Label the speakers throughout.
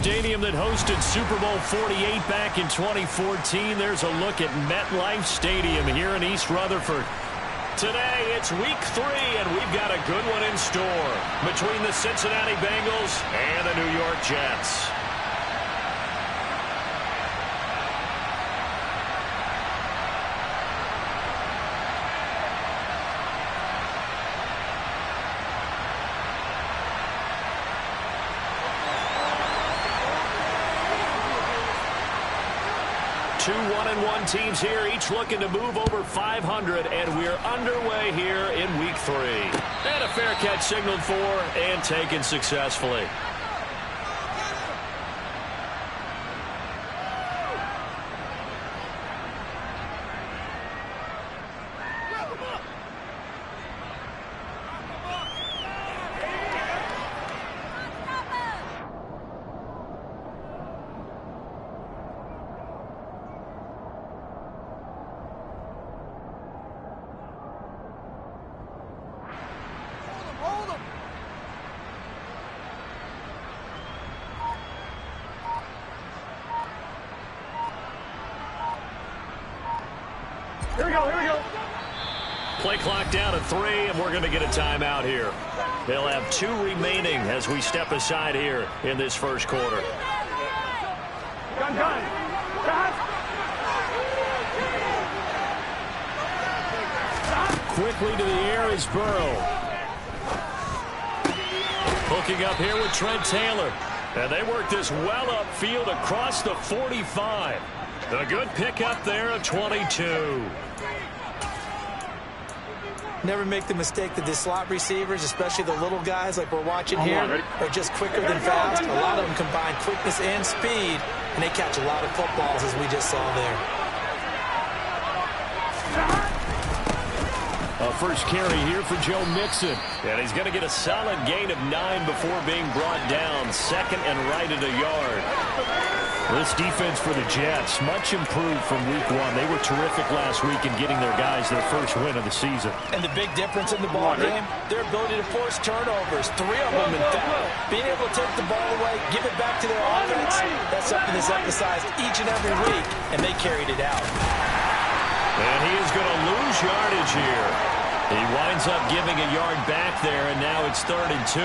Speaker 1: stadium that hosted Super Bowl 48 back in 2014. There's a look at MetLife Stadium here in East Rutherford. Today, it's week 3, and we've got a good one in store between the Cincinnati Bengals and the New York Jets. Two 1-1 teams here, each looking to move over 500, and we're underway here in week 3. And a fair catch signaled for and taken successfully.
Speaker 2: Here we go.
Speaker 1: Play clock down to 3, and we're going to get a timeout here. They'll have 2 remaining as we step aside here in this first quarter.
Speaker 2: Gun.
Speaker 1: Quickly to the air is Burrow. Hooking up here with Trent Taylor. And they work this well upfield across the 45. A good pickup there of 22.
Speaker 3: Never make the mistake that the slot receivers, especially the little guys like we're watching here, are just quicker than fast. A lot of them combine quickness and speed, and they catch a lot of footballs, as we just saw there.
Speaker 1: A first carry here for Joe Mixon. And he's going to get a solid gain of 9 before being brought down. Second and right at a yard. This defense for the Jets, much improved from week 1. They were terrific last week in getting their guys their first win of the season.
Speaker 3: And the big difference in the ball game, their ability to force turnovers. 3 of them, in fact. Being able to take the ball away, give it back to their offense, that's something that's emphasized each and every week, and they carried it out.
Speaker 1: And he is going to lose yardage here. He winds up giving a yard back there, and now it's 3rd and 2.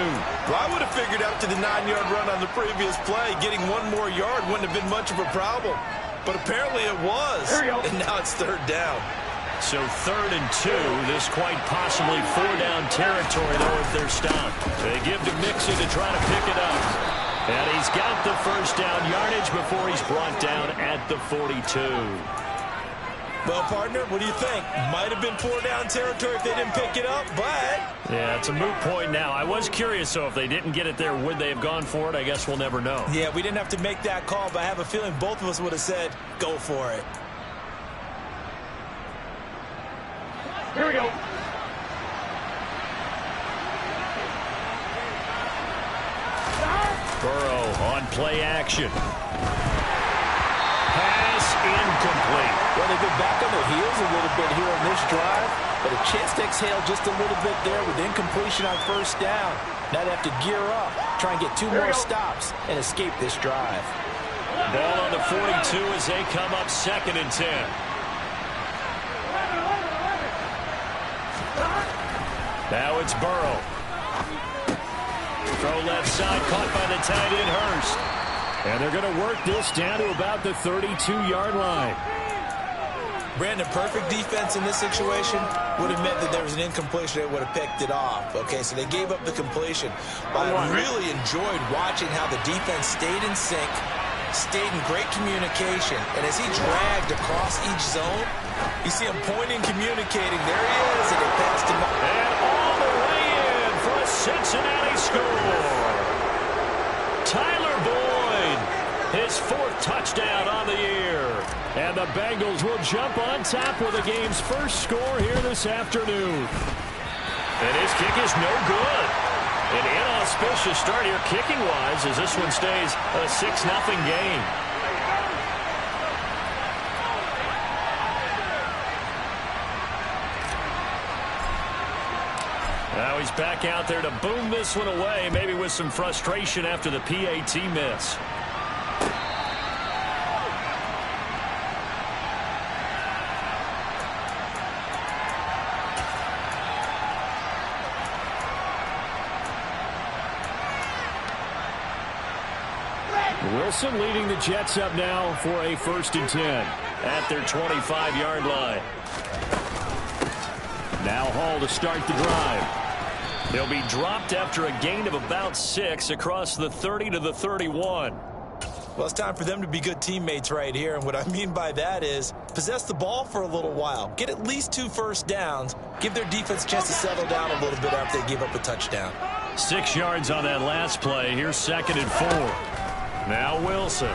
Speaker 4: Well, I would have figured after the 9-yard run on the previous play, getting 1 more yard wouldn't have been much of a problem. But apparently it was. And now it's 3rd down.
Speaker 1: So 3rd and 2. This quite possibly 4-down territory, though, if they're stopped. They give to Mixon to try to pick it up. And he's got the first down yardage before he's brought down at the 42.
Speaker 4: Well, partner, what do you think? Might have been 4-down territory if they didn't pick it up, but...
Speaker 1: Yeah, it's a moot point now. I was curious, so if they didn't get it there, would they have gone for it? I guess we'll never know.
Speaker 4: Yeah, we didn't have to make that call, but I have a feeling both of us would have said, go for it.
Speaker 2: Here we go.
Speaker 1: Burrow on play action. Pass incomplete.
Speaker 3: Well, they've been back on their heels a little bit here on this drive, but a chance to exhale just a little bit there with incompletion on first down. Now they have to gear up, try and get 2 more stops, and escape this drive.
Speaker 1: Ball on the 42 as they come up 2nd and 10. Now it's Burrow. Throw left side, caught by the tight end Hurst. And they're going to work this down to about the 32-yard line.
Speaker 4: Brandon, perfect defense in this situation would have meant that there was an incompletion. They would have picked it off. Okay, so they gave up the completion. But I really enjoyed watching how the defense stayed in sync, stayed in great communication. And as he dragged across each zone, you see him pointing, communicating. There he is, and they passed him up.
Speaker 1: And all the way in for a Cincinnati score. Tyler Boyd, his 4th touchdown on the year. And the Bengals will jump on top with the game's first score here this afternoon. And his kick is no good. An inauspicious start here kicking-wise as this one stays a 6-0 game. Now he's back out there to boom this one away, maybe with some frustration after the PAT miss. Wilson leading the Jets up now for a 1st and 10 at their 25-yard line. Now Hall to start the drive. He'll be dropped after a gain of about 6 across the 30 to the 31.
Speaker 4: Well, it's time for them to be good teammates right here. And what I mean by that is possess the ball for a little while. Get at least 2 first downs. Give their defense a chance to settle down a little bit after they give up a touchdown.
Speaker 1: 6 yards on that last play. Here's 2nd and 4. Now Wilson.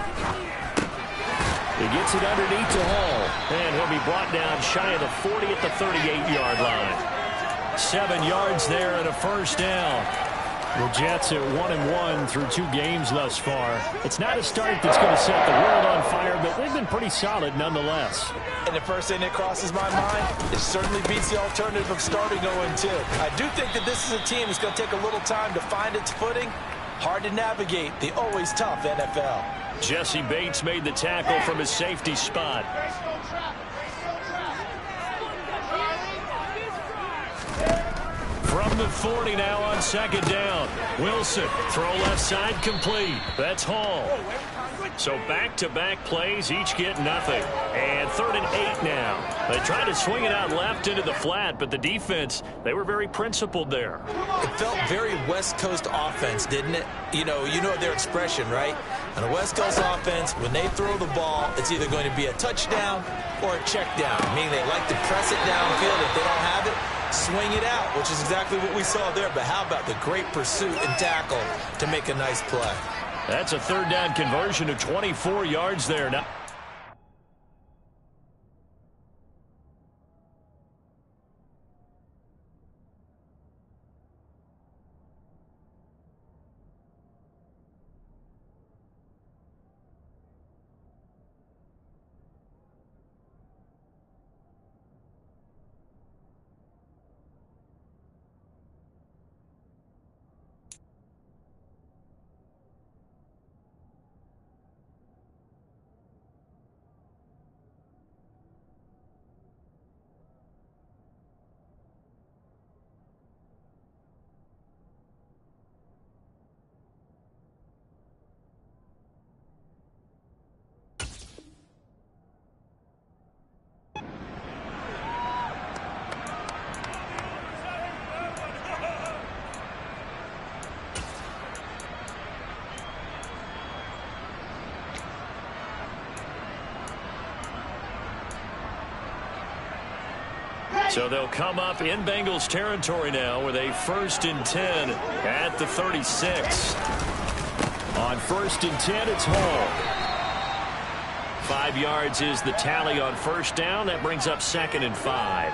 Speaker 1: He gets it underneath to Hall. And he'll be brought down shy of the 40 at the 38-yard line. 7 yards there and a 1st down. The Jets at 1-1 through 2 games thus far. It's not a start that's going to set the world on fire, but they've been pretty solid nonetheless.
Speaker 3: And the first thing that crosses my mind, it certainly beats the alternative of starting 0-2. I do think that this is a team that's going to take a little time to find its footing. Hard to navigate the always tough NFL.
Speaker 1: Jesse Bates made the tackle from his safety spot. From the 40 now on 2nd down. Wilson, throw left side complete. That's Hall. So back-to-back plays, each get nothing. And 3rd and 8 now. They tried to swing it out left into the flat, but the defense, they were very principled there.
Speaker 4: It felt very West Coast offense, didn't it? You know their expression, right? On a West Coast offense, when they throw the ball, it's either going to be a touchdown or a check down, meaning they like to press it downfield. If they don't have it, swing it out, which is exactly what we saw there. But how about the great pursuit and tackle to make a nice play?
Speaker 1: That's a 3rd down conversion of 24 yards there. Now so they'll come up in Bengals territory now with a 1st and 10 at the 36. On 1st and 10, it's Hall. 5 yards is the tally on 1st down. That brings up 2nd and 5.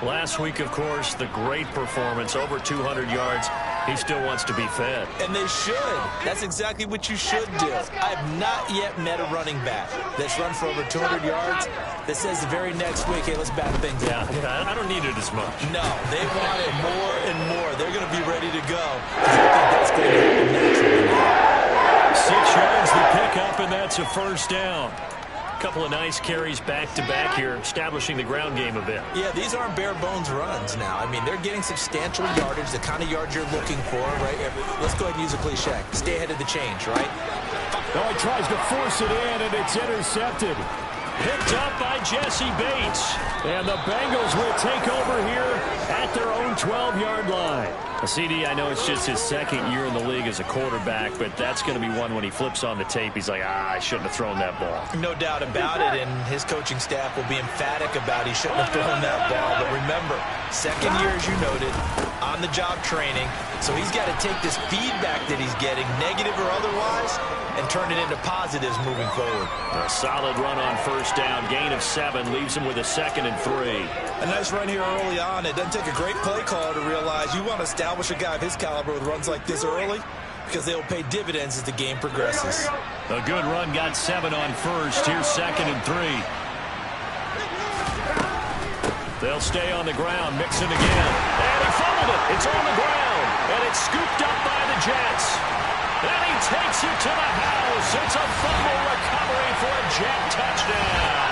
Speaker 1: Last week, of course, the great performance, over 200 yards. He still wants to be fed.
Speaker 4: And they should. That's exactly what you should do. I have not yet met a running back that's run for over 200 yards that says the very next week, hey, let's bat things out.
Speaker 1: Yeah, I don't need it as much.
Speaker 4: No, they want it more and more. They're going to be ready to go. I think that's going to happen naturally.
Speaker 1: 6 yards the pickup, and that's a 1st down. Couple of nice carries back-to-back here, establishing the ground game a bit.
Speaker 4: Yeah, these aren't bare-bones runs now. I mean, they're getting substantial yardage, the kind of yards you're looking for, right? Let's go ahead and use a cliche. Stay ahead of the change, right?
Speaker 1: Oh, he tries to force it in, and it's intercepted. Picked up by Jesse Bates. And the Bengals will take over here at their own 12-yard line. CD, I know it's just his 2nd year in the league as a quarterback, but that's going to be one when he flips on the tape. He's like, I shouldn't have thrown that ball.
Speaker 4: No doubt about it, and his coaching staff will be emphatic about he shouldn't have thrown that ball. But remember, 2nd year, as you noted, on-the-job training. So he's got to take this feedback that he's getting, negative or otherwise, and turn it into positives moving forward.
Speaker 1: A solid run on 1st down. Gain of 7 leaves him with a 2nd and 3.
Speaker 4: A nice run here early on. It doesn't take a great play caller to realize you want to establish a guy of his caliber with runs like this early because they will pay dividends as the game progresses.
Speaker 1: A good run, got 7 on 1st. Here's 2nd and 3. They'll stay on the ground, mixing again. And he fumbled it. It's on the ground. And it's scooped up by the Jets. And he takes it to the house. It's a fumble recovery for a Jet touchdown.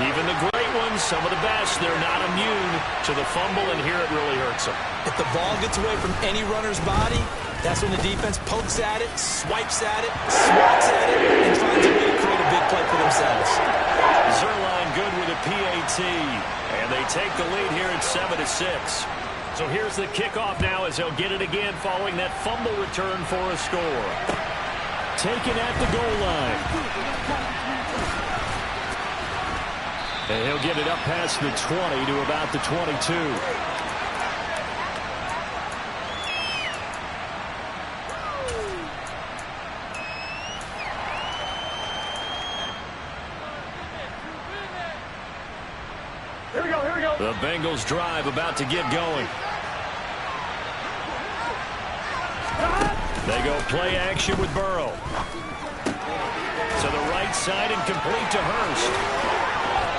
Speaker 1: Even the great ones, some of the best, they're not immune to the fumble, and here it really hurts them.
Speaker 4: If the ball gets away from any runner's body, That's when the defense pokes at it, swipes at it, swats at it, and finds a way to create a big play for themselves.
Speaker 1: Zerline good with a PAT, and they take the lead here at 7-6. So here's the kickoff now as they'll get it again following that fumble return for a score. Taken at the goal line. And he'll get it up past the 20 to about the 22.
Speaker 2: Here we go, here we go.
Speaker 1: The Bengals drive about to get going. They go play action with Burrow. To the right side and complete to Hurst.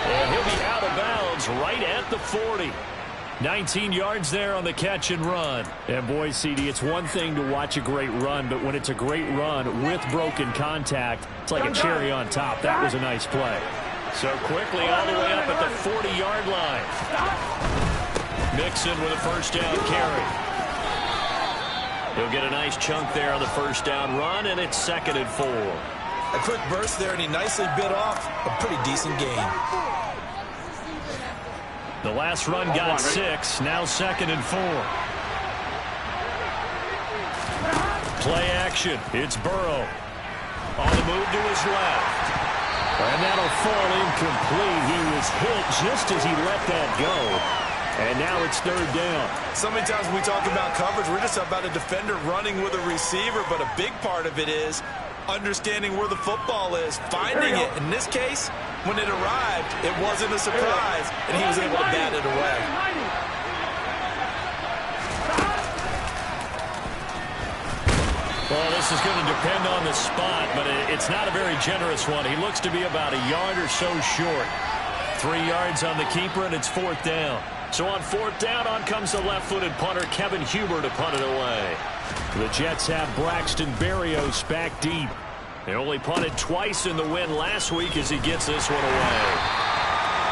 Speaker 1: And he'll be out of bounds right at the 40. 19 yards there on the catch and run. And boy, CD, it's one thing to watch a great run, but when it's a great run with broken contact, it's like a cherry on top. That was a nice play. So quickly all the way up at the 40-yard line. Mixon with a first down carry. He'll get a nice chunk there on the first down run, and it's 2nd and 4.
Speaker 4: A quick burst there, and he nicely bit off a pretty decent gain.
Speaker 1: The last run got 6, now 2nd and 4. Play action, it's Burrow. On the move to his left. And that'll fall incomplete. He was hit just as he let that go. And now it's 3rd down.
Speaker 4: So many times when we talk about coverage, we're just about a defender running with a receiver, but a big part of it is understanding where the football is, finding it. In this case, when it arrived, it wasn't a surprise, and he was able to bat it away.
Speaker 1: Well, this is going to depend on the spot, but it's not a very generous one. He looks to be about a yard or so short. 3 yards on the keeper, and it's 4th down. So on 4th down, on comes the left-footed punter, Kevin Huber, to punt it away. The Jets have Braxton Berrios back deep. They only punted twice in the win last week as he gets this one away.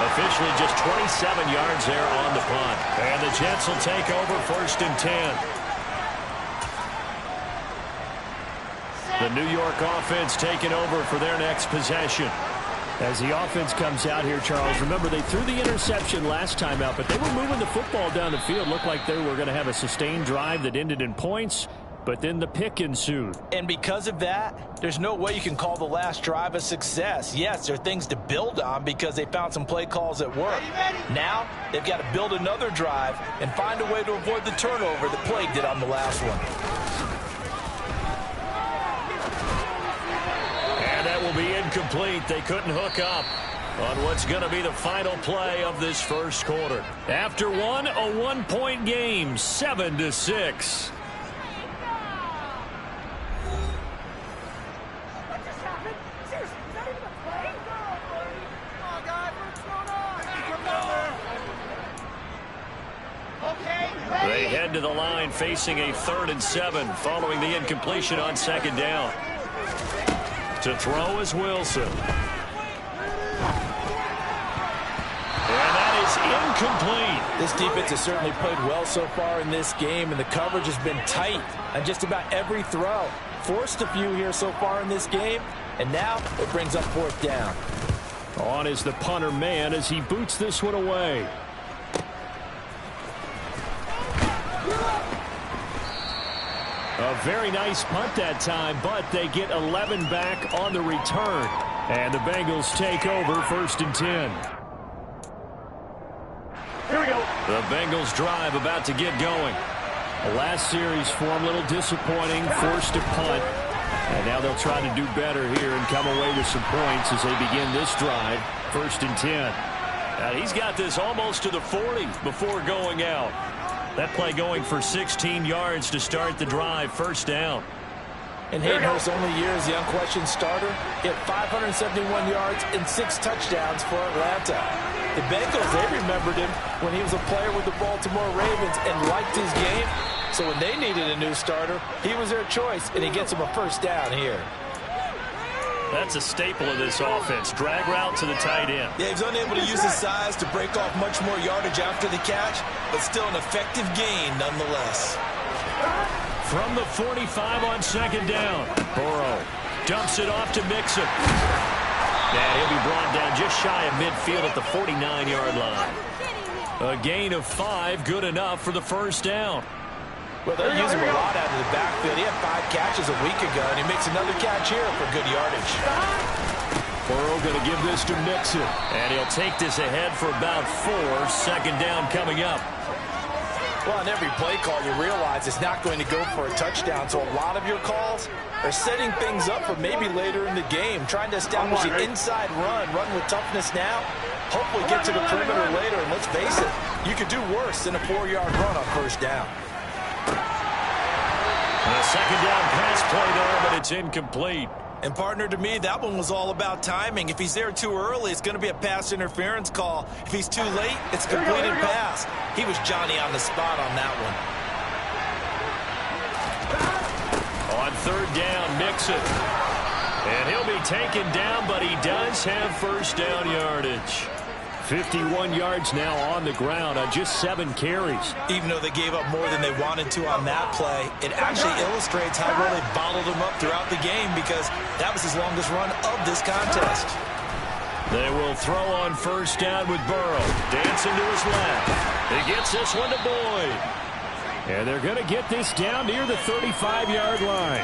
Speaker 1: Officially just 27 yards there on the punt. And the Jets will take over 1st and 10. The New York offense taking over for their next possession. As the offense comes out here, Charles, remember they threw the interception last time out, but they were moving the football down the field. Looked like they were going to have a sustained drive that ended in points, but then the pick ensued.
Speaker 3: And because of that, there's no way you can call the last drive a success. Yes, there are things to build on because they found some play calls that work. Now, they've got to build another drive and find a way to avoid the turnover that plagued it on the last one.
Speaker 1: Will be incomplete. They couldn't hook up on what's going to be the final play of this first quarter. After one, a 1-point game, 7-6. They head to the line facing a 3rd and 7 following the incompletion on 2nd down. To throw is Wilson. And that is incomplete.
Speaker 3: This defense has certainly played well so far in this game, and the coverage has been tight on just about every throw. Forced a few here so far in this game, and now it brings up 4th down.
Speaker 1: On is the punter man as he boots this one away. A very nice punt that time, but they get 11 back on the return. And the Bengals take over 1st and 10.
Speaker 2: Here we go.
Speaker 1: The Bengals drive about to get going. The last series for them, a little disappointing, forced to punt. And now they'll try to do better here and come away with some points as they begin this drive, 1st and 10. Now he's got this almost to the 40 before going out. That play going for 16 yards to start the drive, 1st down.
Speaker 3: In Hayden Hurst's only year as the unquestioned starter, he had 571 yards and 6 touchdowns for Atlanta. The Bengals, they remembered him when he was a player with the Baltimore Ravens and liked his game. So when they needed a new starter, he was their choice, and he gets them a 1st down here.
Speaker 1: That's a staple of this offense. Drag route to the tight end.
Speaker 4: Yeah, he's unable to use his size to break off much more yardage after the catch, but still an effective gain nonetheless.
Speaker 1: from the 45 on second down. Burrow dumps it off to Mixon. And he'll be brought down just shy of midfield at the 49-yard line. A gain of 5, good enough for the first down.
Speaker 3: Well, they'll use him a lot out of the backfield. He had 5 catches a week ago, and he makes another catch here for good yardage.
Speaker 1: Burrow going to give this to Mixon. And he'll take this ahead for about 4. Second down coming up.
Speaker 3: Well, on every play call, you realize it's not going to go for a touchdown. So a lot of your calls are setting things up for maybe later in the game, trying to establish an inside run with toughness now, hopefully get to the perimeter later. And let's face it, you could do worse than a 4-yard run on first down.
Speaker 1: A second down pass play there, but it's incomplete.
Speaker 3: And partner, to me, that one was all about timing. If he's there too early, it's going to be a pass interference call. If he's too late, it's a completed pass. He was Johnny on the spot on that one.
Speaker 1: On third down, Mixon. And he'll be taken down, but he does have first down yardage. 51 yards now on the ground on just 7 carries.
Speaker 3: Even though they gave up more than they wanted to on that play, it actually illustrates how well they bottled him up throughout the game, because that was his longest run of this contest.
Speaker 1: They will throw on first down with Burrow. Dancing to his left. He gets this one to Boyd. And they're going to get this down near the 35-yard line.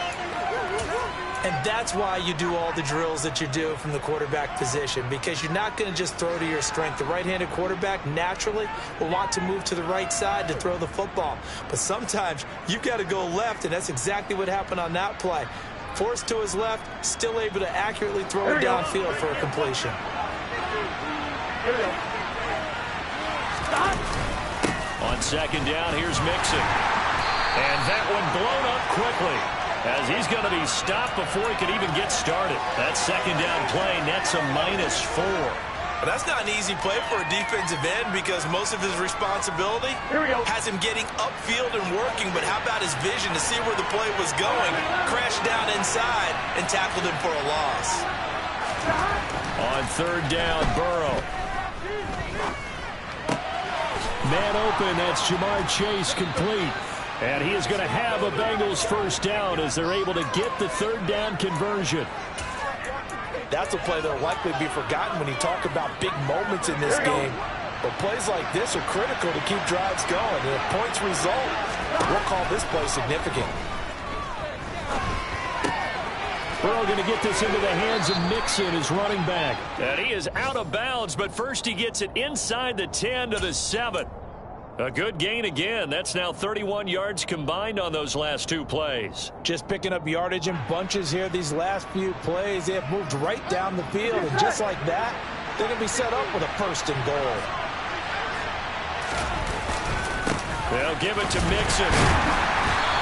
Speaker 3: And that's why you do all the drills that you do from the quarterback position, because you're not going to just throw to your strength. The right-handed quarterback naturally will want to move to the right side to throw the football. But sometimes you've got to go left, and that's exactly what happened on that play. Forced to his left, still able to accurately throw it downfield for a completion.
Speaker 1: On second down, here's Mixon. And that one blown up quickly, as he's going to be stopped before he can even get started. That second down play nets a -4.
Speaker 3: But that's not an easy play for a defensive end, because most of his responsibility has him getting upfield and working. But how about his vision to see where the play was going, crashed down inside, and tackled him for a loss.
Speaker 1: On third down, Burrow. Man open, that's Jamar Chase complete. And he is going to have a Bengals first down as they're able to get the third down conversion.
Speaker 3: That's a play that will likely be forgotten when you talk about big moments in this game. But plays like this are critical to keep drives going. And if points result, we'll call this play significant.
Speaker 1: Burrow going to get this into the hands of Mixon, his running back. And he is out of bounds, but first he gets it inside the 10 to the 7. A good gain again. That's now 31 yards combined on those last 2 plays.
Speaker 3: Just picking up yardage in bunches here these last few plays. They have moved right down the field, and just like that, they're going to be set up with a first and goal.
Speaker 1: They'll give it to Mixon.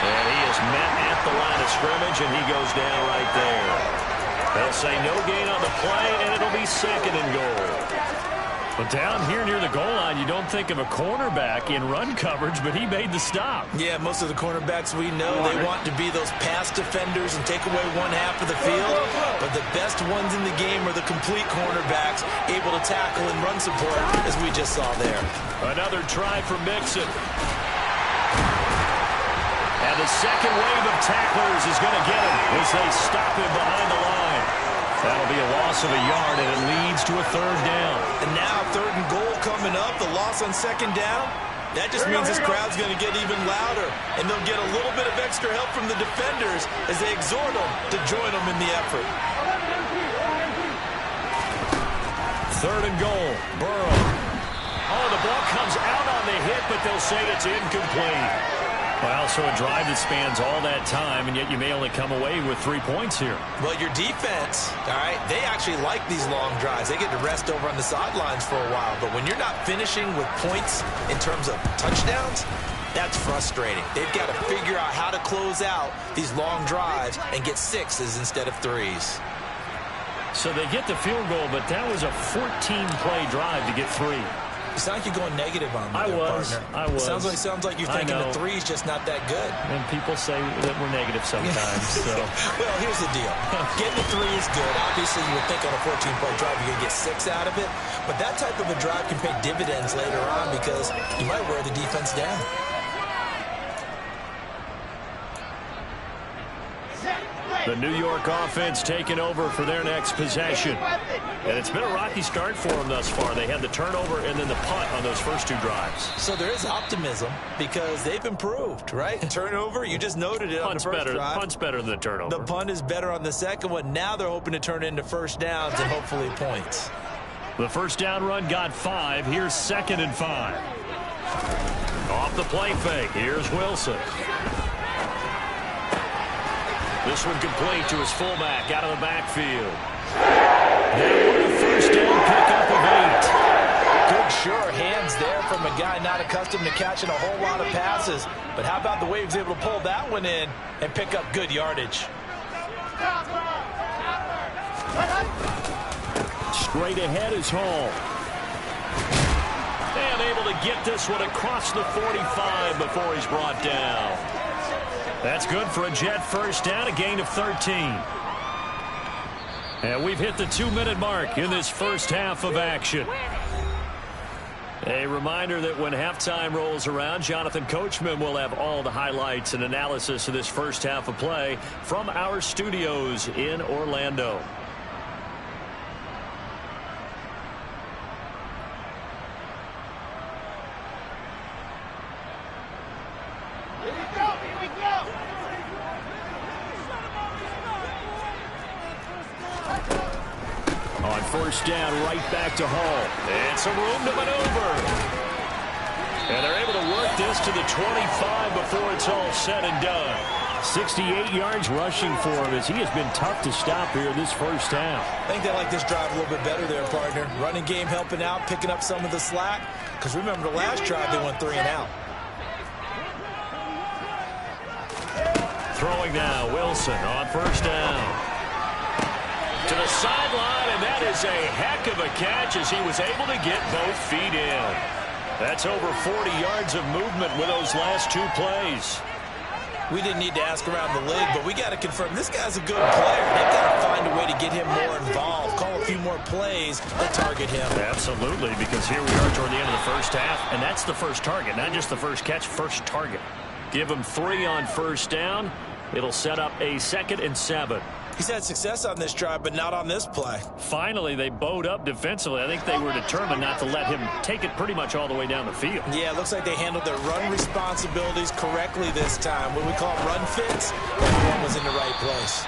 Speaker 1: And he is met at the line of scrimmage, and he goes down right there. They'll say no gain on the play, and it'll be second and goal. But down here near the goal line, you don't think of a cornerback in run coverage, but he made the stop.
Speaker 3: Yeah, most of the cornerbacks we know, they want to be those pass defenders and take away one half of the field. But the best ones in the game are the complete cornerbacks, able to tackle and run support, as we just saw there.
Speaker 1: Another try for Mixon. And the second wave of tacklers is going to get him as they stop him behind the line. That'll be a loss of a yard, and it leads to a third down.
Speaker 3: And now third and goal coming up, the loss on second down. That just means this crowd's going to get even louder, and they'll get a little bit of extra help from the defenders as they exhort them to join them in the effort.
Speaker 1: Third and goal, Burrow. Oh, the ball comes out on the hit, but they'll say it's incomplete. Well, so a drive that spans all that time, and yet you may only come away with 3 points here.
Speaker 3: Well, your defense, all right, they actually like these long drives. They get to rest over on the sidelines for a while. But when you're not finishing with points in terms of touchdowns, that's frustrating. They've got to figure out how to close out these long drives and get 6s instead of 3s.
Speaker 1: So they get the field goal, but that was a 14-play drive to get 3.
Speaker 3: It's not like you're going negative on me,
Speaker 1: I was.
Speaker 3: Sounds like you're thinking the 3's just not that good.
Speaker 1: And people say that we're negative sometimes. So.
Speaker 3: Well, here's the deal. Getting the 3 is good. Obviously, you would think on a 14-play drive you're going to get 6 out of it. But that type of a drive can pay dividends later on, because you might wear the defense down.
Speaker 1: The New York offense taking over for their next possession. And it's been a rocky start for them thus far. They had the turnover and then the punt on those first two drives.
Speaker 3: So there is optimism because they've improved, right? Turnover, you just noted it on the first drive.
Speaker 1: Punt's better than the turnover.
Speaker 3: The punt is better on the second one. Now they're hoping to turn it into first downs and hopefully points.
Speaker 1: The first down run got 5. Here's 2nd and 5. Off the play fake. Here's Wilson. This one complete to his fullback out of the backfield. Now with a first down pickup of 8.
Speaker 3: Good, sure hands there from a guy not accustomed to catching a whole lot of passes. But how about the way he was able to pull that one in and pick up good yardage?
Speaker 1: Straight ahead is Hall. And able to get this one across the 45 before he's brought down. That's good for a Jet first down, a gain of 13. And we've hit the 2-minute mark in this first half of action. A reminder that when halftime rolls around, Jonathan Coachman will have all the highlights and analysis of this first half of play from our studios in Orlando. On first down, right back to Hall. And some room to maneuver. And they're able to work this to the 25 before it's all said and done. 68 yards rushing for him as he has been tough to stop here this first half.
Speaker 3: I think they like this drive a little bit better there, partner. Running game helping out, picking up some of the slack. Because remember the last drive, they went 3 and out.
Speaker 1: Throwing now, Wilson on first down. To the sideline, and that is a heck of a catch as he was able to get both feet in. That's over 40 yards of movement with those last 2 plays.
Speaker 3: We didn't need to ask around the league, but we got to confirm this guy's a good player. They've got to find a way to get him more involved, call a few more plays that target him.
Speaker 1: Absolutely, because here we are toward the end of the first half, and that's the first target, not just the first catch, first target. Give him 3 on first down. It'll set up a 2nd and 7.
Speaker 3: He's had success on this drive, but not on this play.
Speaker 1: Finally, they bowed up defensively. I think they were determined not to let him take it pretty much all the way down the field.
Speaker 3: Yeah, it looks like they handled their run responsibilities correctly this time. What we call run fits, everyone was in the right place.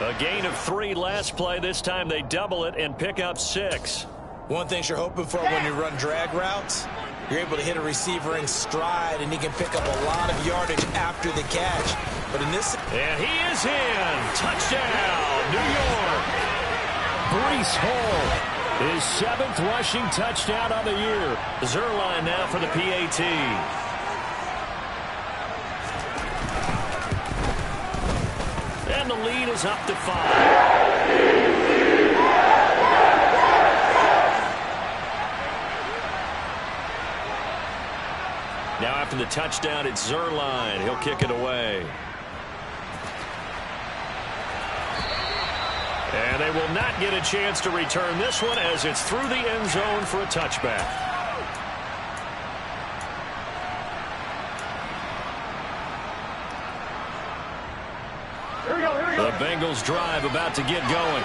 Speaker 1: A gain of 3 last play. This time they double it and pick up 6.
Speaker 3: One thing you're hoping for when you run drag routes, you're able to hit a receiver in stride, and he can pick up a lot of yardage after the catch. But in this...
Speaker 1: And he is in. Touchdown, New York. Breece Hall, his 7th rushing touchdown of the year. Zerline now for the PAT. And the lead is up to 5. Now after the touchdown, it's Zerline. He'll kick it away. And they will not get a chance to return this one as it's through the end zone for a touchback. The Bengals drive about to get going.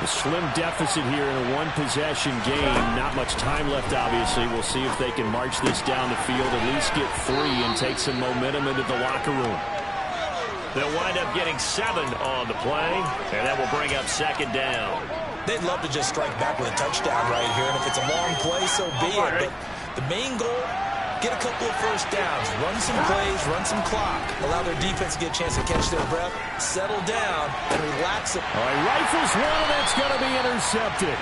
Speaker 1: A slim deficit here in a 1-possession game. Not much time left, obviously. We'll see if they can march this down the field, at least get 3 and take some momentum into the locker room. They'll wind up getting 7 on the play, and that will bring up 2nd down.
Speaker 3: They'd love to just strike back with a touchdown right here, and if it's a long play, so be it. But the main goal, get a couple of first downs, run some plays, run some clock, allow their defense to get a chance to catch their breath, settle down, and relax it.
Speaker 1: All right, rifles one, and it's going to be intercepted.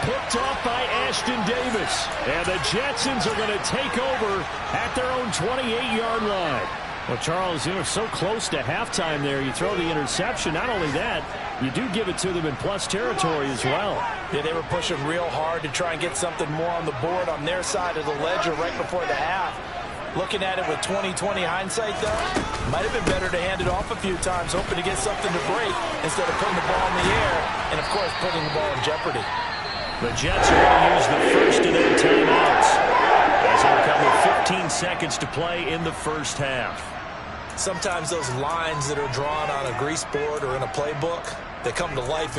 Speaker 1: Picked off by Ashton Davis. And the Jetsons are going to take over at their own 28-yard line. Well, Charles, you know, so close to halftime there. You throw the interception. Not only that, you do give it to them in plus territory as well.
Speaker 3: Yeah, they were pushing real hard to try and get something more on the board on their side of the ledger right before the half. Looking at it with 20/20 hindsight, though, might have been better to hand it off a few times, hoping to get something to break instead of putting the ball in the air and, of course, putting the ball in jeopardy.
Speaker 1: The Jets are going to use the first of their timeouts as they'll come with 15 seconds to play in the first half.
Speaker 4: Sometimes those lines that are drawn on a grease board or in a playbook, they come to life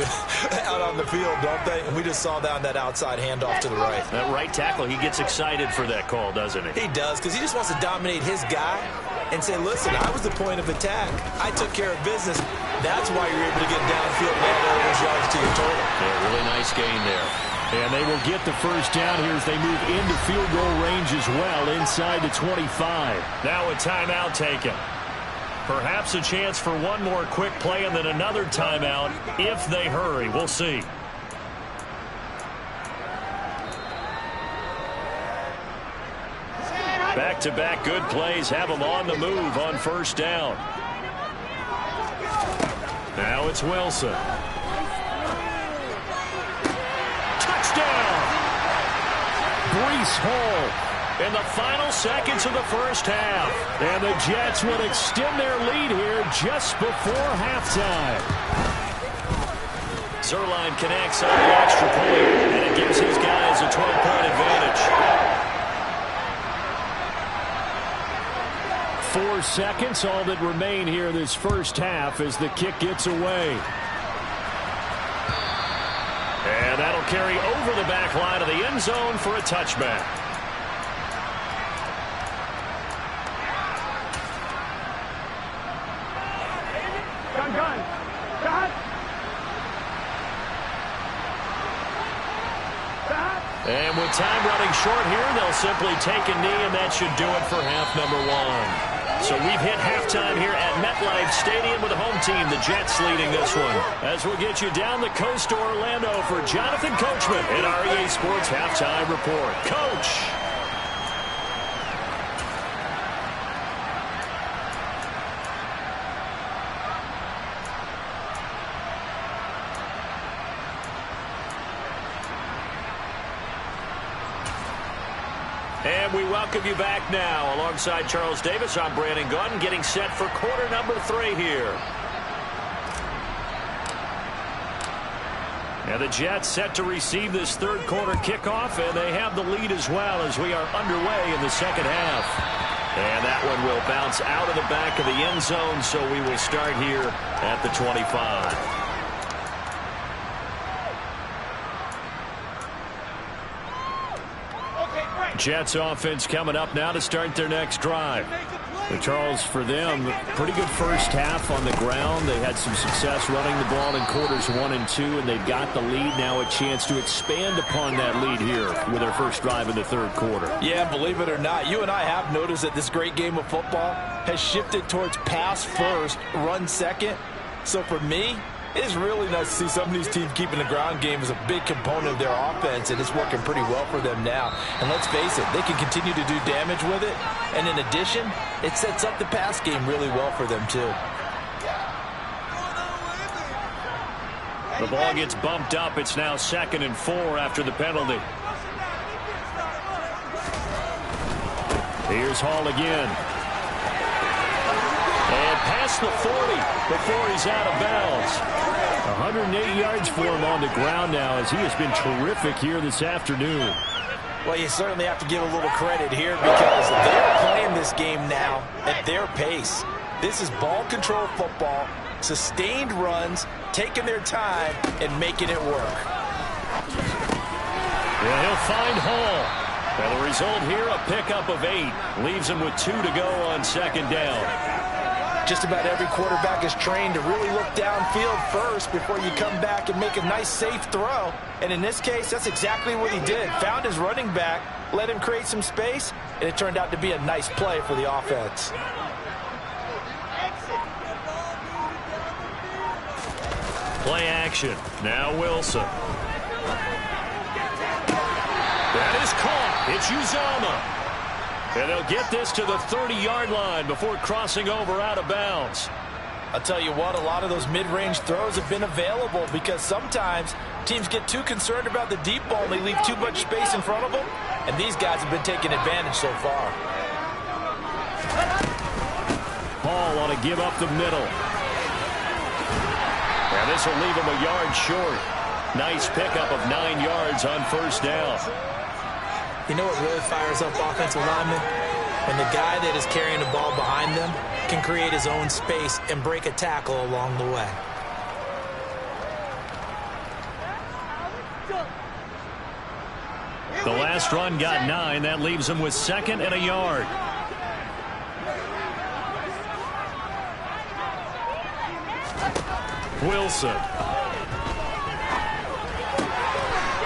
Speaker 4: out on the field, don't they? And we just saw that on that outside handoff to the right.
Speaker 1: That right tackle, he gets excited for that call, doesn't he?
Speaker 4: He does, because he just wants to dominate his guy and say, listen, I was the point of attack. I took care of business. That's why you're able to get downfield and add all those yards to your total.
Speaker 1: Yeah, really nice gain there. And they will get the first down here as they move into field goal range as well, inside the 25. Now a timeout taken. Perhaps a chance for one more quick play and then another timeout if they hurry. We'll see. Back-to-back good plays have them on the move on first down. Now it's Wilson. Touchdown! Breece Hall in the final seconds of the first half. And the Jets would extend their lead here just before halftime. Zerline connects on the extra point, and it gives his guys a 12-point advantage. 4 seconds, all that remain here this first half as the kick gets away. And that'll carry over the back line of the end zone for a touchback. And with time running short here, they'll simply take a knee, and that should do it for half number one. So we've hit halftime here at MetLife Stadium with the home team, the Jets, leading this one. As we'll get you down the coast to Orlando for Jonathan Coachman in our EA Sports Halftime Report. Coach! And we welcome you back now. Alongside Charles Davis, I'm Brandon Gunn, getting set for quarter number 3 here. And the Jets set to receive this third quarter kickoff, and they have the lead as well as we are underway in the second half. And that one will bounce out of the back of the end zone, so we will start here at the 25. Jets offense coming up now to start their next drive. But Charles, for them, pretty good first half on the ground. They had some success running the ball in quarters 1 and 2, and they've got the lead now, a chance to expand upon that lead here with their first drive in the third quarter.
Speaker 3: Yeah, believe it or not, you and I have noticed that this great game of football has shifted towards pass first, run second. So for me, it's really nice to see some of these teams keeping the ground game as a big component of their offense, and it's working pretty well for them now. And let's face it, they can continue to do damage with it. And in addition, it sets up the pass game really well for them, too.
Speaker 1: The ball gets bumped up. It's now 2nd and 4 after the penalty. Here's Hall again. And past the 40 before he's out of bounds. 108 yards for him on the ground now as he has been terrific here this afternoon.
Speaker 3: Well, you certainly have to give a little credit here because they're playing this game now at their pace. This is ball control football, sustained runs, taking their time, and making it work.
Speaker 1: Yeah, he'll find Hall. And the result here, a pickup of 8. Leaves him with 2 to go on 2nd down.
Speaker 3: Just about every quarterback is trained to really look downfield first before you come back and make a nice, safe throw. And in this case, that's exactly what he did. Found his running back, let him create some space, and it turned out to be a nice play for the offense.
Speaker 1: Play action. Now Wilson. That is caught. It's Uzomah. And they'll get this to the 30-yard line before crossing over out of bounds.
Speaker 3: I'll tell you what, a lot of those mid-range throws have been available because sometimes teams get too concerned about the deep ball and they leave too much space in front of them. And these guys have been taking advantage so far.
Speaker 1: Hall want to give up the middle. And this will leave him a yard short. Nice pickup of 9 yards on first down.
Speaker 3: You know what really fires up offensive linemen?
Speaker 4: when the guy that is carrying the ball behind them can create his own space and break a tackle along the way.
Speaker 1: The last run got 9. That leaves him with 2nd and a yard. Wilson.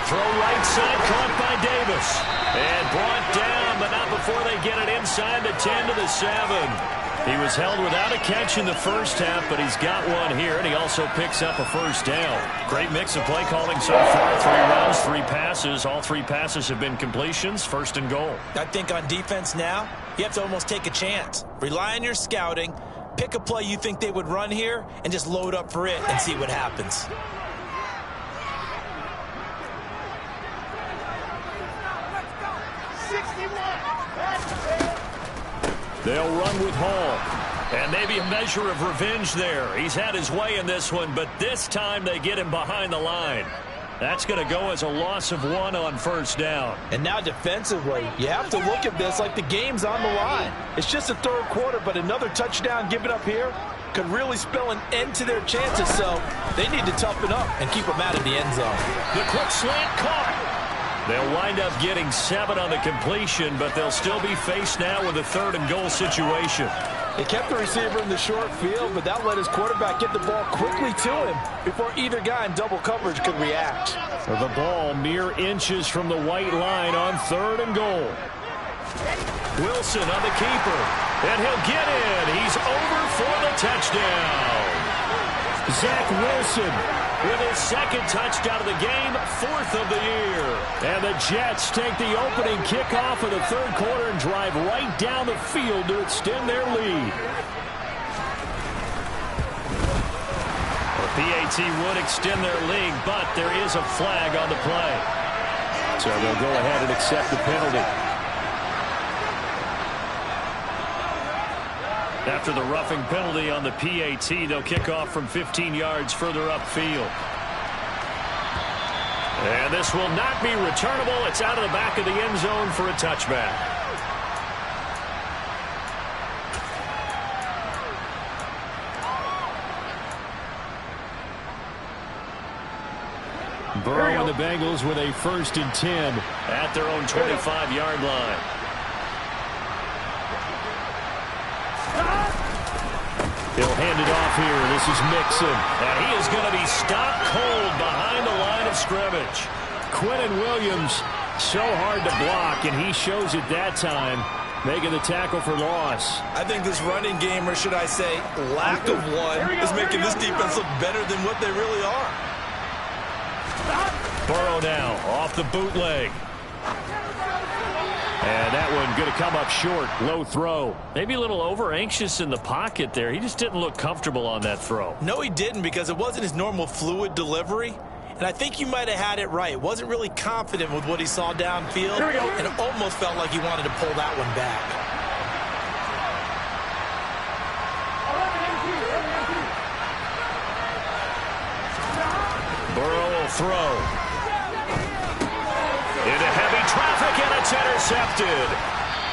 Speaker 1: Throw right side, caught by Davis. And brought down, but not before they get it inside the 10 to the 7. He was held without a catch in the first half, but he's got one here, and he also picks up a first down. Great mix of play calling so far. 3 runs, 3 passes. All 3 passes have been completions. 1st and goal.
Speaker 4: I think on defense now, you have to almost take a chance. Rely on your scouting. Pick a play you think they would run here, and just load up for it and see what happens.
Speaker 1: They'll run with Hall. And maybe a measure of revenge there. He's had his way in this one, but this time they get him behind the line. That's going to go as a loss of 1 on first down.
Speaker 3: And now defensively, you have to look at this like the game's on the line. It's just the 3rd quarter, but another touchdown given up here could really spell an end to their chances, so they need to toughen up and keep them out of the end zone.
Speaker 1: The quick slant caught. They'll wind up getting 7 on the completion, but they'll still be faced now with a 3rd and goal situation.
Speaker 3: They kept the receiver in the short field, but that let his quarterback get the ball quickly to him before either guy in double coverage could react.
Speaker 1: The ball mere inches from the white line on 3rd and goal. Wilson on the keeper, and he'll get in. He's over for the touchdown. Zach Wilson with his 2nd touchdown of the game, 4th of the year. And the Jets take the opening kickoff of the 3rd quarter and drive right down the field to extend their lead. The PAT would extend their lead, but there is a flag on the play. So they'll go ahead and accept the penalty. After the roughing penalty on the PAT, they'll kick off from 15 yards further upfield. And this will not be returnable. It's out of the back of the end zone for a touchback. Burrow and the Bengals with a 1st and 10 at their own 25-yard line. He'll hand it off here. This is Mixon. And he is going to be stopped cold behind the line of scrimmage. Quinnen Williams, so hard to block, and he shows it that time, making the tackle for loss.
Speaker 4: I think this running game, or should I say lack of one, is making this defense look better than what they really are.
Speaker 1: Burrow now off the bootleg. And that one going to come up short. Low throw. Maybe a little over-anxious in the pocket there. He just didn't look comfortable on that throw.
Speaker 4: No, he didn't, because it wasn't his normal fluid delivery. And I think you might have had it right. Wasn't really confident with what he saw downfield. And it almost felt like he wanted to pull that one back.
Speaker 1: Burrow will throw. Into heavy traffic, and it's intercepted.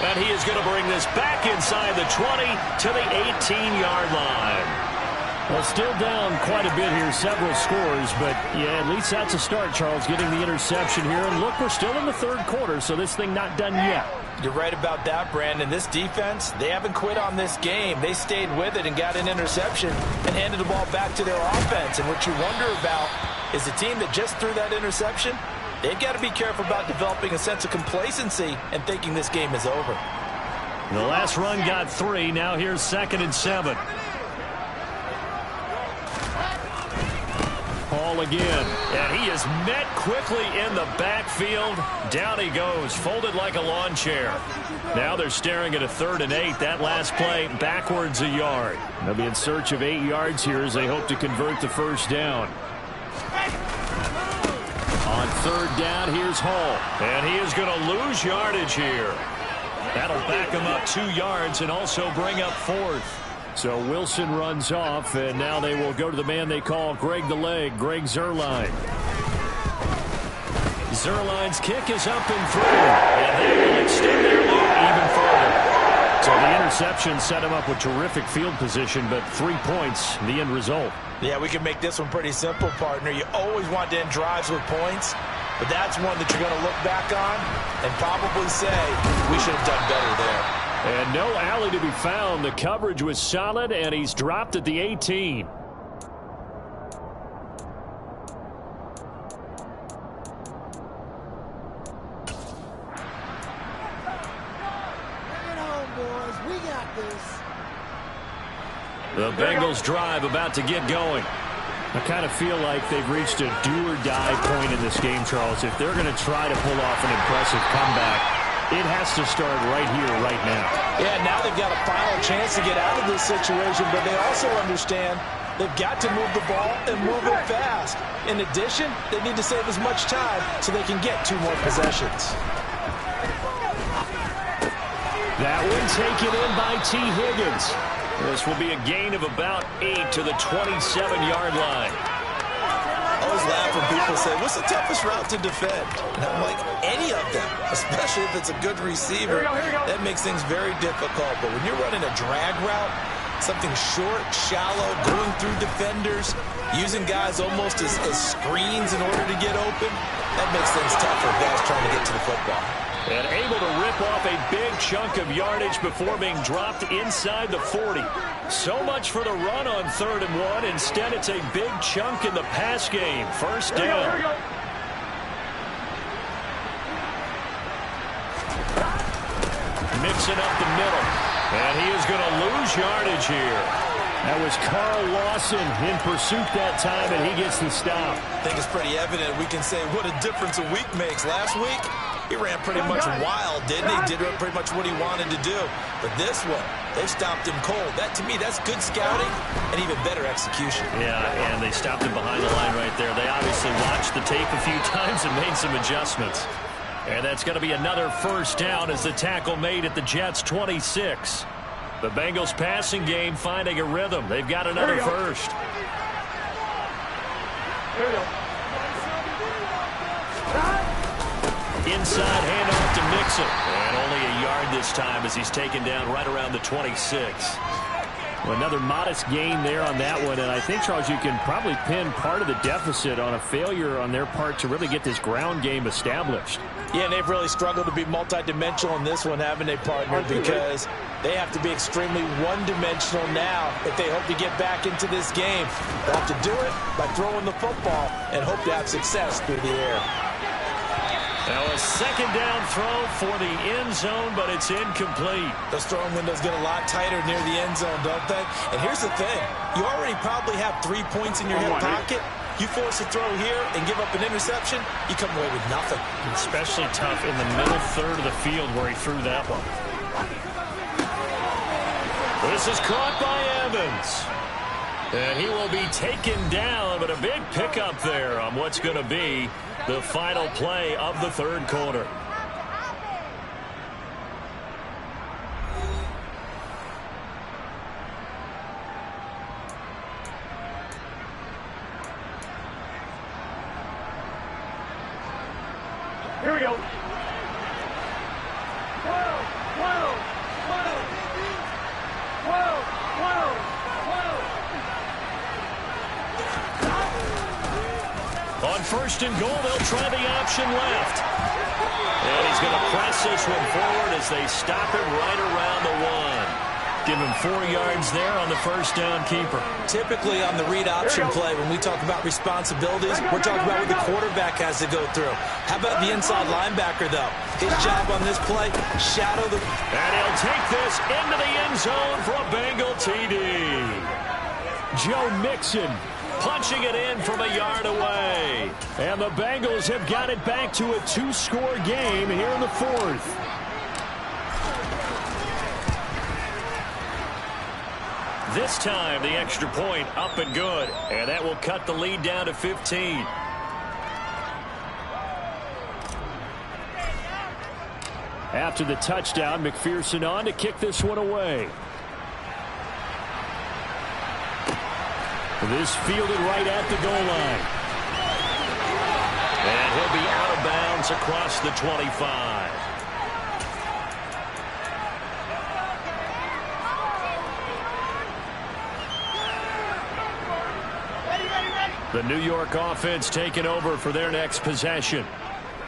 Speaker 1: And he is going to bring this back inside the 20 to the 18-yard line. Well, still down quite a bit here, several scores, but yeah, at least that's a start, Charles, getting the interception here. And look, we're still in the 3rd quarter, so this thing not done yet.
Speaker 3: You're right about that, Brandon. This defense, they haven't quit on this game. They stayed with it and got an interception and handed the ball back to their offense. And what you wonder about is the team that just threw that interception, they've got to be careful about developing a sense of complacency and thinking this game is over.
Speaker 1: The last run got 3. Now here's 2nd and 7. Hall again. And he is met quickly in the backfield. Down he goes, folded like a lawn chair. Now they're staring at a 3rd and 8. That last play backwards a yard. They'll be in search of 8 yards here as they hope to convert the first down. On 3rd down, here's Hall. And he is going to lose yardage here. That'll back him up 2 yards and also bring up 4th. So Wilson runs off, and now they will go to the man they call Greg the Leg, Greg Zuerlein. Zuerlein's kick is up and through, and they will extend their lead even further. So the interception set him up with terrific field position, but 3 points, the end result.
Speaker 3: Yeah, we can make this one pretty simple, partner. You always want to end drives with points, but that's one that you're going to look back on and probably say, we should have done better there.
Speaker 1: And no alley to be found. The coverage was solid, and he's dropped at the 18. The Bengals drive about to get going. I kind of feel like they've reached a do-or-die point in this game, Charles. If they're going to try to pull off an impressive comeback, it has to start right here, right now.
Speaker 3: Yeah, now they've got a final chance to get out of this situation, but they also understand they've got to move the ball and move it fast. In addition, they need to save as much time so they can get 2 more possessions.
Speaker 1: That one taken in by T. Higgins. This will be a gain of about 8 to the 27-yard line.
Speaker 4: I always laugh when people say, what's the toughest route to defend? And I'm like, any of them, especially if it's a good receiver. That makes things very difficult. But when you're running a drag route, something short, shallow, going through defenders, using guys almost as screens in order to get open, that makes things tough for guys trying to get to the football.
Speaker 1: And able to rip off a big chunk of yardage before being dropped inside the 40. So much for the run on 3rd and 1. Instead, it's a big chunk in the pass game. First down. Mixing up the middle. And he is going to lose yardage here. That was Carl Lawson in pursuit that time, and he gets the stop.
Speaker 4: I think it's pretty evident. We can say what a difference a week makes. Last week, he ran pretty much wild, didn't he? Did pretty much what he wanted to do. But this one, they stopped him cold. That, to me, that's good scouting and even better execution.
Speaker 1: Yeah, and they stopped him behind the line right there. They obviously watched the tape a few times and made some adjustments. And that's going to be another first down as the tackle made at the Jets' 26. The Bengals passing game finding a rhythm. They've got another first.
Speaker 2: Here we go.
Speaker 1: Inside handoff to Mixon. And only a yard this time as he's taken down right around the 26. Well, another modest gain there on that one. And I think, Charles, you can probably pin part of the deficit on a failure on their part to really get this ground game established.
Speaker 3: Yeah, and they've really struggled to be multidimensional in this one, haven't they, partner? Because they have to be extremely one-dimensional now if they hope to get back into this game. They'll have to do it by throwing the football and hope to have success through the air.
Speaker 1: Now a second down throw for the end zone, but it's incomplete.
Speaker 3: Those throwing windows get a lot tighter near the end zone, don't they? And here's the thing. You already probably have 3 points in your hip pocket. You force a throw here and give up an interception, you come away with nothing.
Speaker 1: Especially tough in the middle third of the field where he threw that one. This is caught by Evans. And he will be taken down, but a big pickup there on what's going to be the final play of the third quarter.
Speaker 2: Here we go.
Speaker 1: On 1st and goal, they'll try the option left. And he's going to press this one forward as they stop him right around the 1. Give him 4 yards there on the first down keeper.
Speaker 3: Typically on the read option play, when we talk about responsibilities, we're talking about what the quarterback has to go through. How about the inside linebacker, though? His job on this play, shadow the...
Speaker 1: And he'll take this into the end zone for a Bengal TD. Joe Mixon punching it in from a yard away. And the Bengals have got it back to a 2-score game here in the 4th. This time, the extra point up and good. And that will cut the lead down to 15. After the touchdown, McPherson on to kick this one away. This fielded right at the goal line. And he'll be out of bounds across the 25. The New York offense taking over for their next possession.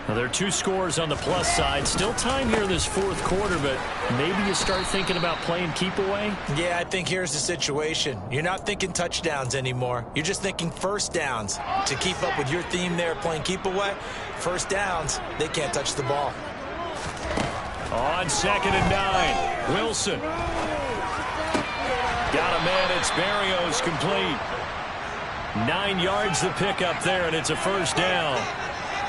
Speaker 1: Now, there are 2 scores on the plus side. Still time here in this fourth quarter, but maybe you start thinking about playing keep away?
Speaker 4: Yeah, I think here's the situation. You're not thinking touchdowns anymore. You're just thinking first downs. To keep up with your theme there, playing keep away, first downs, they can't touch the ball.
Speaker 1: On 2nd and 9, Wilson. Got a man, it's Berrios, complete. 9 yards the pickup there, and it's a first down.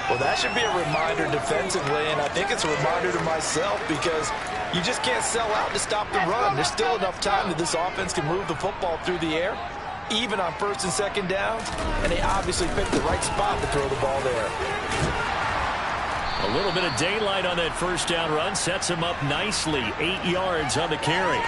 Speaker 4: Well, that should be a reminder defensively, and I think it's a reminder to myself because you just can't sell out to stop the run. There's still enough time that this offense can move the football through the air, even on 1st and 2nd downs, and they obviously picked the right spot to throw the ball there.
Speaker 1: A little bit of daylight on that first down run sets him up nicely. 8 yards on the carry.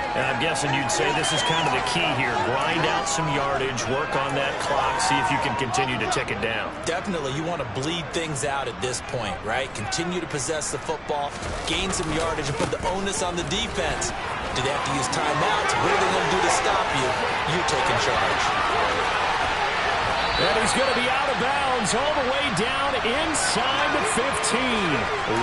Speaker 1: And I'm guessing you'd say this is kind of the key here. Grind out some yardage, work on that clock, see if you can continue to tick it down.
Speaker 4: Definitely, you want to bleed things out at this point, right? Continue to possess the football, gain some yardage, and put the onus on the defense. Do they have to use timeouts? What are they going to do to stop you? You taking charge.
Speaker 1: And he's going to be out of bounds all the way down inside the 15.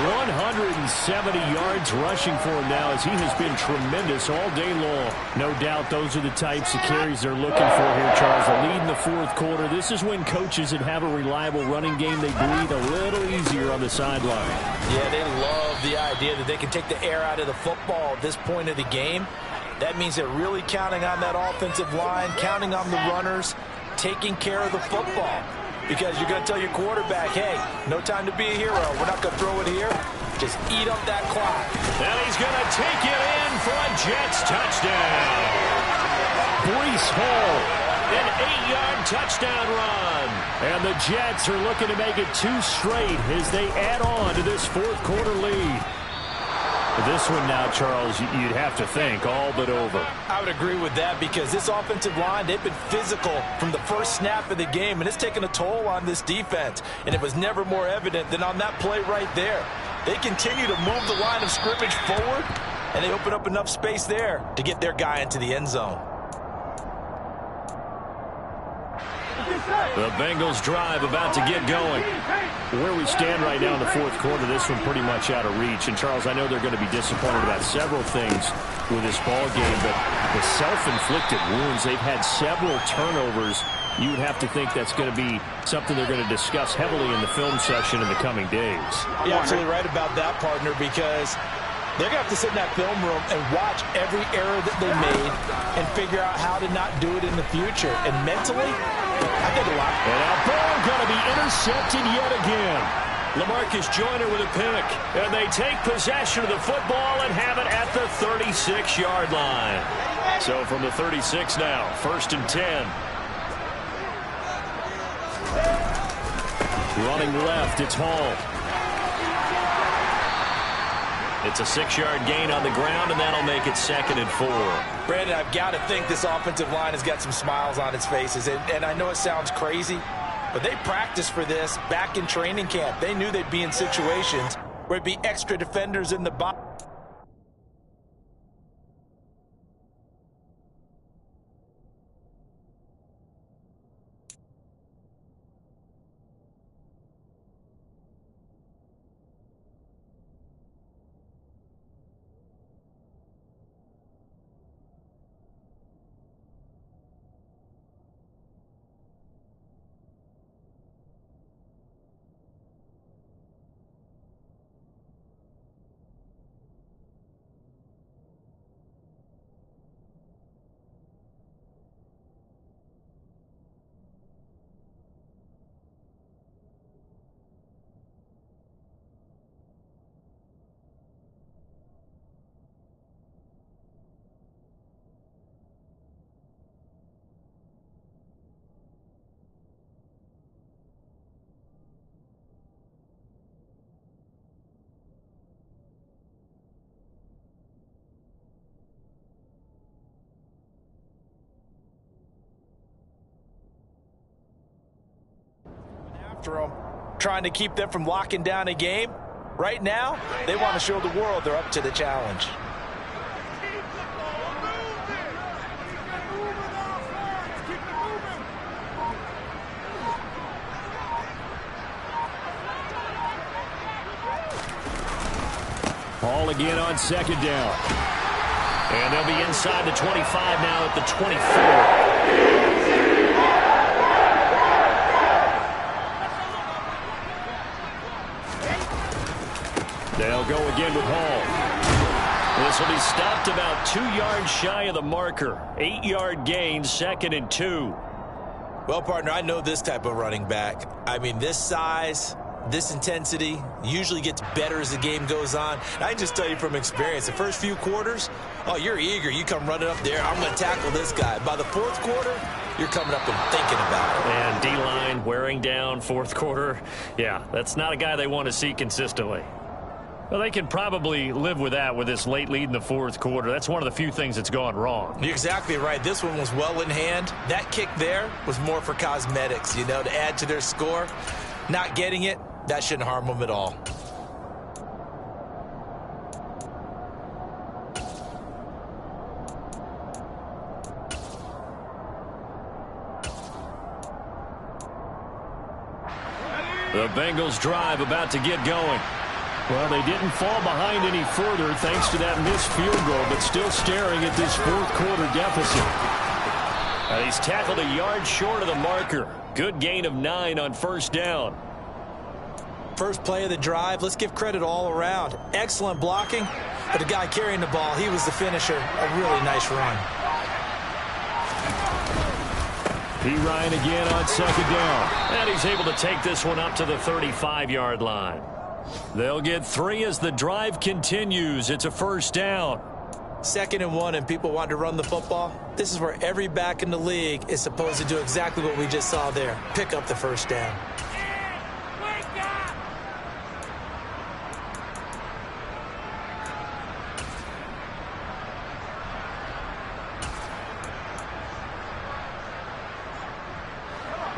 Speaker 1: 170 yards rushing for him now as he has been tremendous all day long. No doubt those are the types of carries they're looking for here, Charles. A lead in the fourth quarter. This is when coaches that have a reliable running game, they breathe a little easier on the sideline.
Speaker 4: Yeah, they love the idea that they can take the air out of the football at this point of the game. That means they're really counting on that offensive line, counting on the runners, taking care of the football, because you're going to tell your quarterback, hey, no time to be a hero. We're not going to throw it here. Just eat up that clock.
Speaker 1: And he's going to take it in for a Jets touchdown. Breece Hall, an 8-yard touchdown run. And the Jets are looking to make it 2 straight as they add on to this fourth quarter lead. This one now, Charles, you'd have to think all but over.
Speaker 4: I would agree with that because this offensive line, they've been physical from the first snap of the game, and it's taken a toll on this defense. And it was never more evident than on that play right there. They continue to move the line of scrimmage forward, and they open up enough space there to get their guy into the end zone.
Speaker 1: The Bengals drive about to get going. Where we stand right now in the fourth quarter, this one pretty much out of reach. And, Charles, I know they're going to be disappointed about several things with this ball game, but the self-inflicted wounds, they've had several turnovers. You would have to think that's going to be something they're going to discuss heavily in the film session in the coming days.
Speaker 4: You're absolutely right about that, partner, because they're going to have to sit in that film room and watch every error that they made and figure out how to not do it in the future. And mentally, I think a lot.
Speaker 1: And a ball going to be intercepted yet again. LaMarcus Joyner with a pick. And they take possession of the football and have it at the 36-yard line. So from the 36 now, 1st and 10. Running left, it's Hall. It's a 6-yard gain on the ground, and that'll make it 2nd and 4.
Speaker 4: Brandon, I've got to think this offensive line has got some smiles on its faces. And I know it sounds crazy, but they practiced for this back in training camp. They knew they'd be in situations where it'd be extra defenders in the box. Them, trying to keep them from locking down a game. Right now, they want to show the world they're up to the challenge.
Speaker 1: Ball again on second down. And they'll be inside the 25 now at the 24. They'll go again with Hall. This will be stopped about 2 yards shy of the marker. 8-yard gain, 2nd and 2.
Speaker 4: Well, partner, I know this type of running back. I mean, this size, this intensity usually gets better as the game goes on. And I can just tell you from experience, the first few quarters, oh, you're eager. You come running up there. I'm going to tackle this guy. By the 4th quarter, you're coming up and thinking about it.
Speaker 1: And D-line wearing down 4th quarter. Yeah, that's not a guy they want to see consistently. Well, they can probably live with that with this late lead in the 4th quarter. That's one of the few things that's gone wrong.
Speaker 4: You're exactly right. This one was well in hand. That kick there was more for cosmetics, to add to their score. Not getting it, that shouldn't harm them at all.
Speaker 1: The Bengals drive about to get going. Well, they didn't fall behind any further thanks to that missed field goal, but still staring at this 4th quarter deficit. He's tackled a yard short of the marker. Good gain of 9 on 1st down.
Speaker 4: First play of the drive, let's give credit all around. Excellent blocking, but the guy carrying the ball, he was the finisher. A really nice run.
Speaker 1: P. Ryan again on 2nd down. And he's able to take this one up to the 35-yard line. They'll get 3 as the drive continues. It's a 1st down.
Speaker 4: 2nd and 1, and people want to run the football. This is where every back in the league is supposed to do exactly what we just saw there. Pick up the 1st down.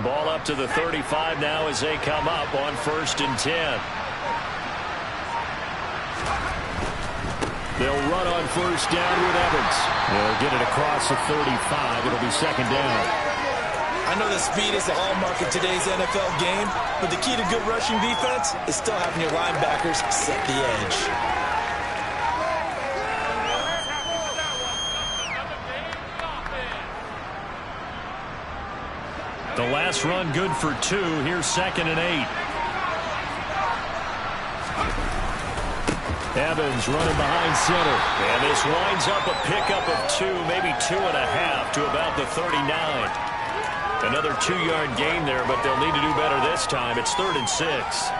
Speaker 1: Ball up to the 35 now as they come up on 1st and 10. They'll run on 1st down with Evans. They'll get it across the 35. It'll be 2nd down.
Speaker 4: I know that speed is the hallmark of today's NFL game, but the key to good rushing defense is still having your linebackers set the edge.
Speaker 1: The last run good for 2. Here's 2nd and 8. Evans running behind center. And this winds up a pickup of 2, maybe 2.5 to about the 39. Another 2-yard gain there, but they'll need to do better this time. It's 3rd and 6.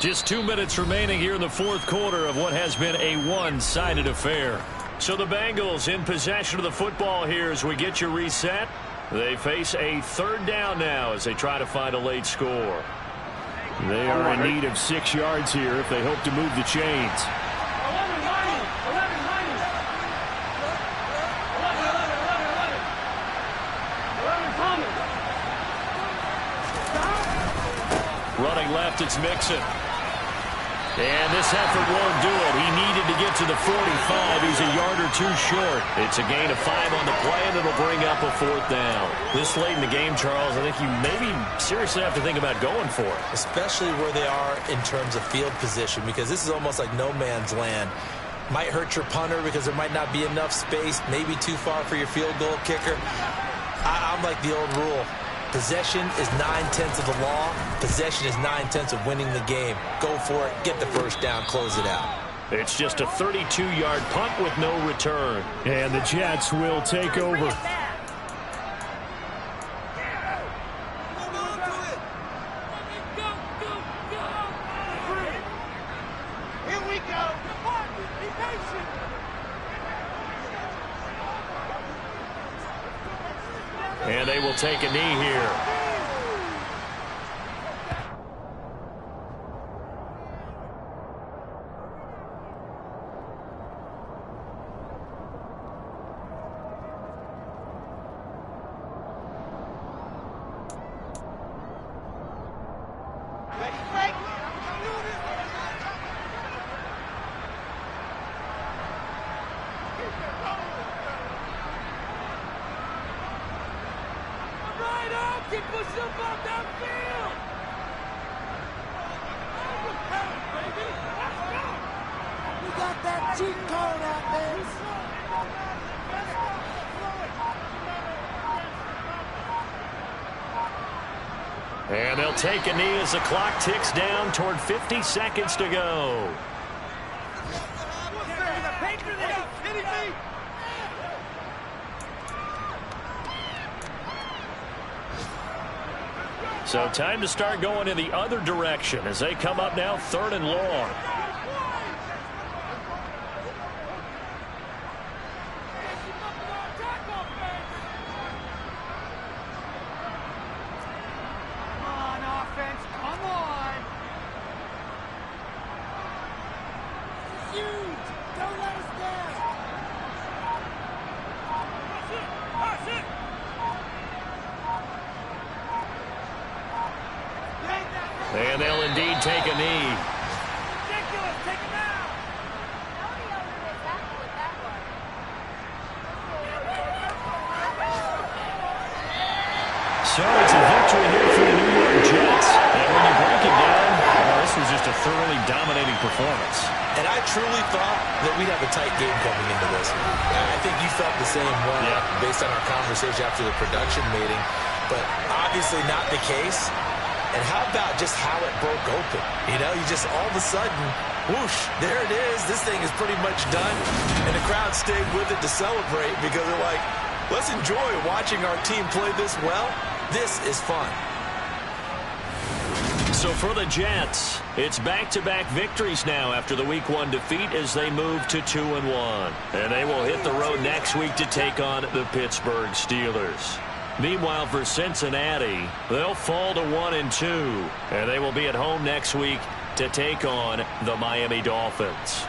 Speaker 1: Just 2 minutes remaining here in the 4th quarter of what has been a one-sided affair. So the Bengals in possession of the football here as we get you reset. They face a 3rd down now as they try to find a late score. They are in need of 6 yards here if they hope to move the chains. Running left, it's Mixon. And this effort won't do it. He needed to get to the 45. He's a yard or 2 short. It's a gain of 5 on the play, and it'll bring up a 4th down. This late in the game, Charles, I think you maybe seriously have to think about going for it.
Speaker 4: Especially where they are in terms of field position, because this is almost like no man's land. Might hurt your punter because there might not be enough space, maybe too far for your field goal kicker. I'm like the old rule. Possession is 9/10 of the law. Possession is 9/10 of winning the game. Go for it. Get the 1st down. Close it out.
Speaker 1: It's just a 32-yard punt with no return. And the Jets will take over. And they will take a knee here.
Speaker 5: cheat code, offense.
Speaker 1: And they'll take a knee as the clock ticks down toward 50 seconds to go. So time to start going in the other direction as they come up now 3rd and long. And they'll indeed take a knee. So it's a victory here for the New York Jets. And when you break it down, this was just a thoroughly dominating performance.
Speaker 4: And I truly thought that we'd have a tight game coming into this. I think you felt the same way based on our conversation after the production meeting. But obviously not the case. And how about just how it broke open? You know, you just all of a sudden, whoosh, there it is. This thing is pretty much done. And the crowd stayed with it to celebrate because they're like, let's enjoy watching our team play this well. This is fun.
Speaker 1: So for the Jets, it's back-to-back victories now after the Week 1 defeat as they move to 2-1. And they will hit the road next week to take on the Pittsburgh Steelers. Meanwhile, for Cincinnati, they'll fall to 1-2, and they will be at home next week to take on the Miami Dolphins.